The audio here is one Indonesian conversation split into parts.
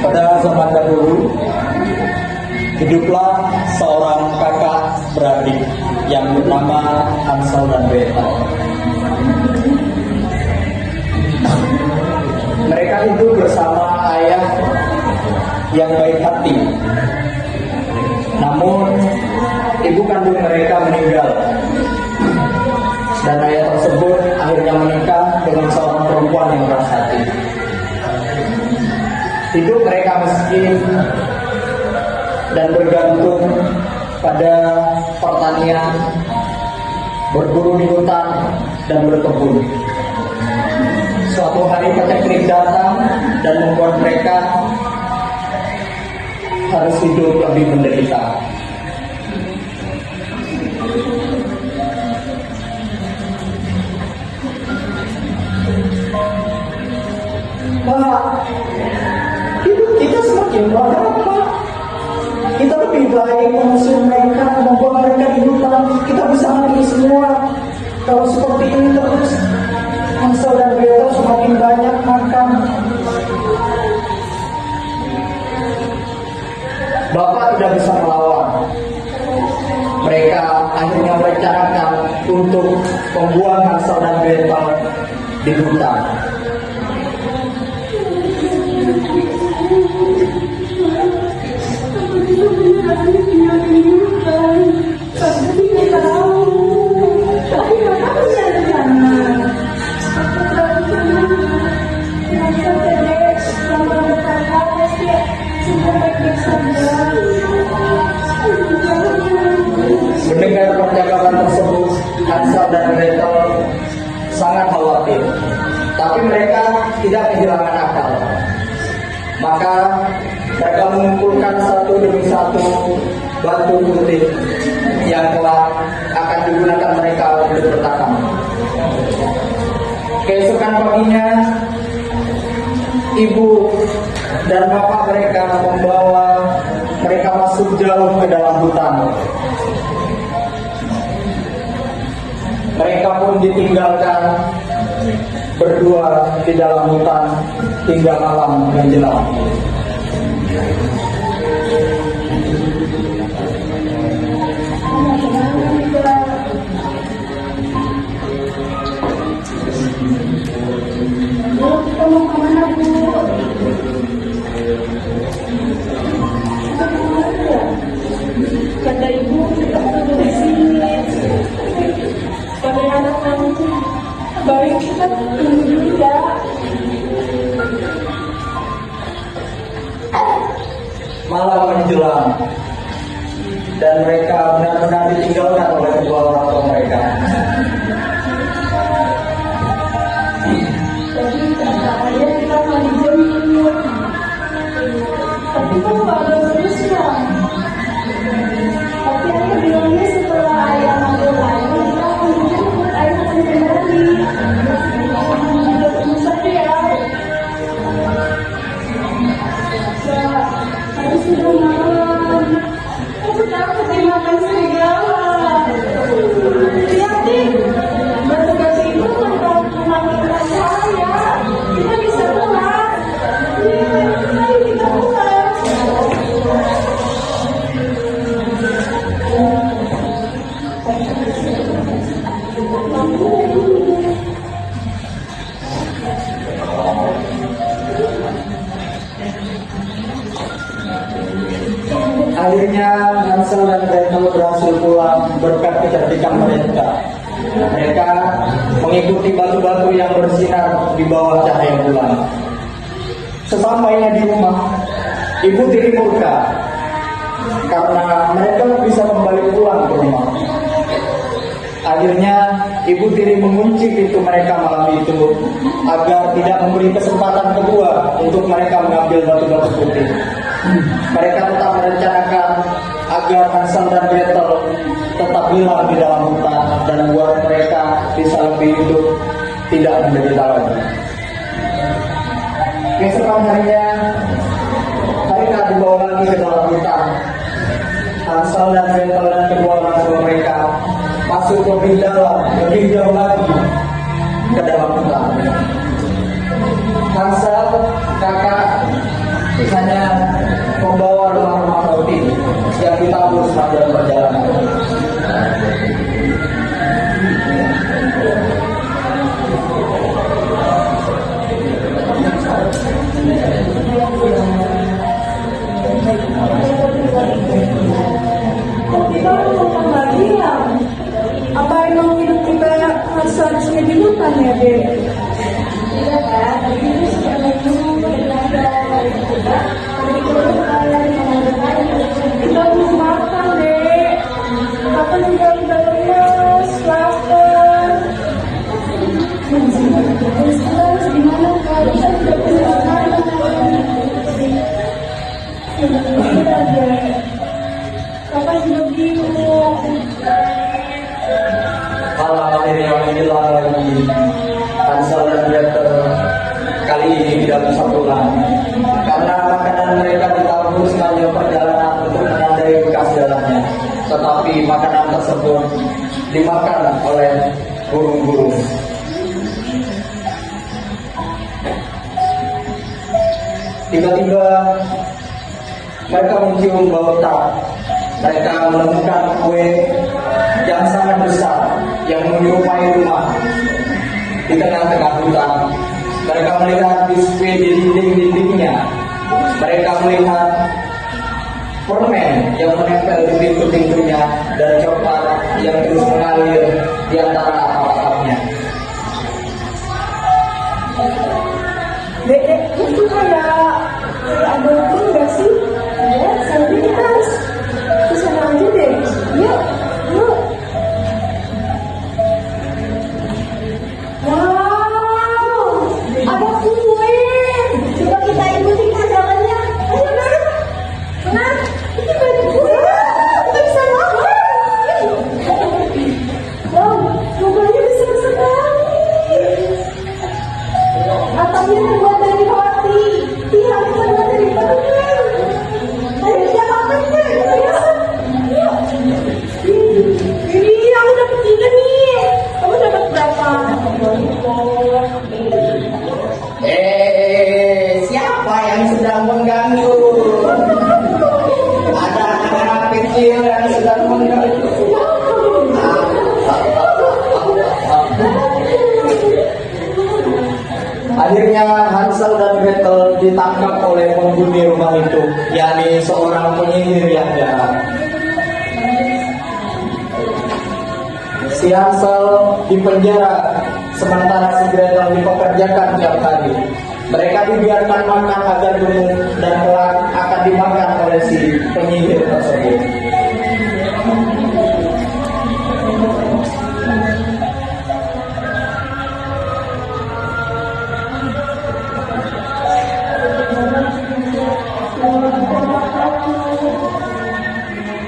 Pada zaman dahulu, hiduplah seorang kakak beradik yang bernama Hansel dan Gretel. Mereka hidup bersama ayah yang baik hati. Namun, ibu kandung mereka meninggal. Dan ayah tersebut akhirnya menikah dengan seorang perempuan yang keras hati. Hidup mereka miskin dan bergantung pada pertanian, berburu di hutan, dan berkebun. Suatu hari paceklik datang dan membuat mereka harus hidup lebih menderita. Pak, hidup kita semakin berat, Pak. Kita lebih baik mengusir mereka, membuang mereka di hutan. Kita bisa mati semua. Kalau seperti ini terus, Hansel dan Gretel semakin banyak makan. Bapak tidak bisa melawan. Mereka akhirnya merencanakan untuk membuang Hansel dan Gretel di hutan. Mendengar percakapan tersebut, Hansel dan Gretel sangat khawatir. Tapi mereka tidak kehilangan akal. Maka mereka mengumpulkan satu demi satu batu putih yang kelak akan digunakan mereka untuk bertakam. Keesokan paginya, ibu dan bapak mereka membawa mereka masuk jauh ke dalam hutan. Mereka pun ditinggalkan berdua di dalam hutan hingga malam menjelang. Kata ibu, kita perlu di sini. Bagaimana kamu? Baik, kita tunggu dulu ya. Malam menjelang dan mereka benar-benar ditinggalkan oleh kedua orang tua mereka. Tadi kata ayah kita mau dijemput. Tapi kok nggak ada terusnya? Tapi ayah bilangnya setelah ayah ngambil air, kita akan dijemput, ayah akan kembali. Udah tunggu saja ya. Tadi sudah malam. Aku takut dimakan serigala. Lihat nih, batu-batu itu tanpa makan saya. Kita bisa pulang. Ayo kita pulang. Akhirnya Hansel dan Gretel berhasil pulang berkat kecerdikan mereka. Mereka mengikuti batu-batu yang bersinar di bawah cahaya bulan. Sesampainya di rumah, ibu tiri murka karena mereka bisa kembali pulang ke rumah. Akhirnya ibu tiri mengunci pintu mereka malam itu agar tidak memberi kesempatan kedua untuk mereka mengambil batu-batu putih. Mereka tetap merencanakan agar Hansel dan Gretel tetap hilang di dalam hutan dan buat mereka bisa lebih hidup, tidak menderita lagi. Keesokan harinya, mereka dibawa lagi ke dalam hutan. Hansel dan Gretel dan kedua orang tua mereka masuk lebih dalam, lebih jauh lagi ke dalam hutan. Hansel, kakak Misalnya membawa rumah-rumah roti yang ditabur sepanjang perjalanan. Tapi kalau tentang bagian, apa emang hidup kita harusnya di hutan ya, Dek? Iya kan, tapi itu sebenarnya kita belum makan, Dek. Kapan juga udah lemes, lapar. Terus gimana kalau kita tidak punya makanan? Iya, Dek. Kapan juga bingung. Malam akhirnya menjelang lagi, Hansel dan Gretel kali ini tidak bisa pulang karena makanan mereka ditabur sepanjang perjalanan untuk menandai bekas jalannya. Tetapi makanan tersebut dimakan oleh burung-burung. Tiba-tiba mereka mencium bau tak. Mereka menemukan kue yang sangat besar yang menyerupai rumah di tengah-tengah hutan. Mereka melihat biskuit di dinding-dindingnya. Mereka melihat permen yang menempel di pintu-pintunya dan coklat yang terus mengalir di antara atap-atapnya. Dek, itu kayak ada itu enggak sih? Ya, saya kita harus ke sana aja deh. Yuk, yuk. Wow, ada kue. Coba kita ikuti jalannya. Ayo, Nar. Nar, ini banyak kue. Kita bisa makan. Wow, rumahnya besar sekali. Atapnya terbuat dari roti, tiang terbuat dari permen. Ayo kita makan deh, ayo. Ini aku dapat 3 nih. Kamu dapat berapa? Siapa yang sedang mengganggu? Ada anak-anak kecil yang sedang mengganggu. Akhirnya Hansel dan Gretel ditangkap oleh penghuni rumah itu, yakni seorang penyihir yang jahat. Si Hansel dipenjara, sementara si Gretel dipekerjakan tiap hari. Mereka dibiarkan makan agar gemuk dan kelak akan dimakan oleh si penyihir tersebut.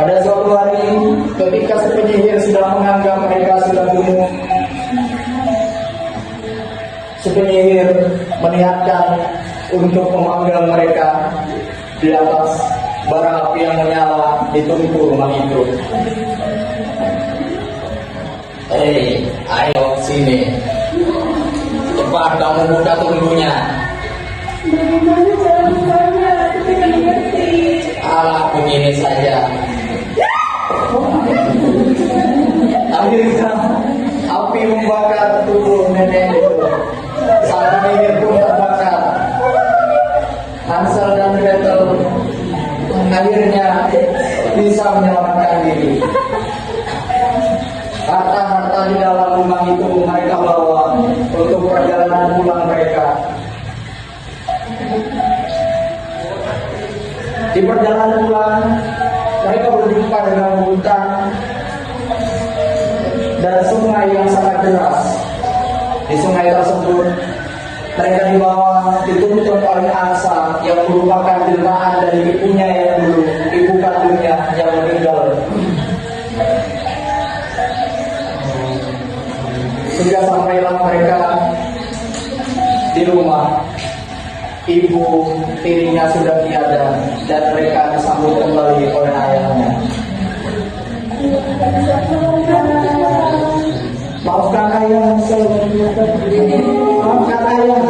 Pada suatu hari, ketika si penyihir sudah menganggap mereka sudah gemuk, si penyihir meniatkan untuk memanggil mereka di atas bara api yang menyala di tungku rumah itu. Hei, ayo sini. Cepat kamu buka tungkunya. Bagaimana cara bukanya? Aku tidak mengerti. Alah, begini saja. Akhirnya api membakar tubuh nenek itu. Sang penyihir pun terbakar. Hansel dan Gretel akhirnya bisa menyelamatkan diri. Harta-harta di dalam rumah itu mereka bawa untuk perjalanan pulang mereka. Di perjalanan pulang, mereka berjumpa dengan hutan dan sungai yang sangat deras. Di sungai tersebut, mereka dibawa dituntun oleh angsa yang merupakan jelmaan dari ibunya yang dulu, ibu kandungnya yang meninggal. Sudah sampailah mereka di rumah. Ibu tirinya sudah tiada dan mereka disambut kembali oleh ayahnya. Maafkan ayah, maafkan ayah.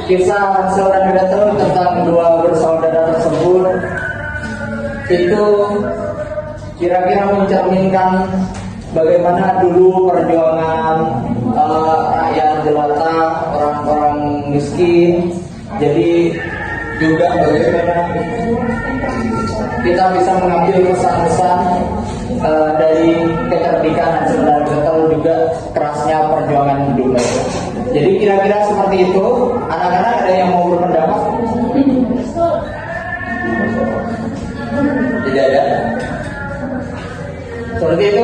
kisah Hansel dan Gretel tentang dua bersaudara tersebut itu kira-kira mencerminkan bagaimana dulu perjuangan rakyat jelata, orang-orang miskin. Jadi juga bagaimana kita bisa mengambil pesan-pesan dari kecerdikan Hansel dan Gretel, juga kerasnya perjuangan dulu. Jadi kira-kira seperti itu. Anak-anak ada yang mau berpendapat? Tidak ada. Seperti itu,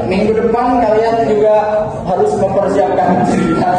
minggu depan kalian juga harus mempersiapkan cerita